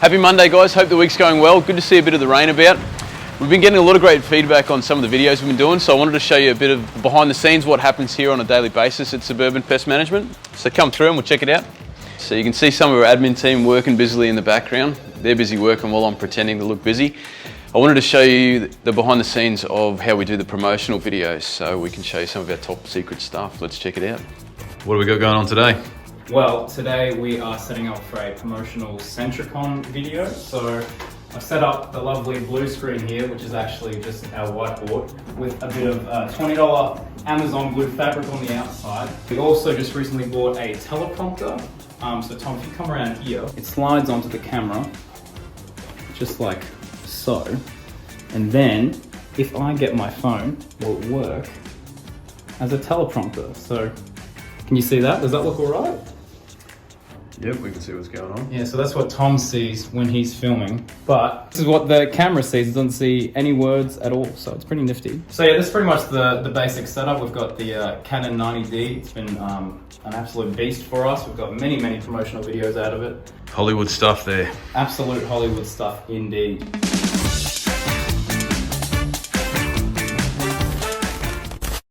Happy Monday guys, hope the week's going well. Good to see a bit of the rain about. We've been getting a lot of great feedback on some of the videos we've been doing, so I wanted to show you a bit of behind the scenes, what happens here on a daily basis at Suburban Pest Management. So come through and we'll check it out. So you can see some of our admin team working busily in the background. They're busy working while I'm pretending to look busy. I wanted to show you the behind the scenes of how we do the promotional videos, so we can show you some of our top secret stuff. Let's check it out. What do we got going on today? Well, today we are setting up for a promotional Sentricon video. So I've set up the lovely blue screen here, which is actually just our whiteboard with a bit of $20 Amazon blue fabric on the outside. We also just recently bought a teleprompter. So Tom, if you come around here, it slides onto the camera, just like so. And then if I get my phone, will it work as a teleprompter? So can you see that? Does that look all right? Yep, we can see what's going on. Yeah, so that's what Tom sees when he's filming, but this is what the camera sees. It doesn't see any words at all, so it's pretty nifty. So yeah, that's pretty much the basic setup. We've got the Canon 90D. It's been an absolute beast for us. We've got many promotional videos out of it. Hollywood stuff there. Absolute Hollywood stuff indeed.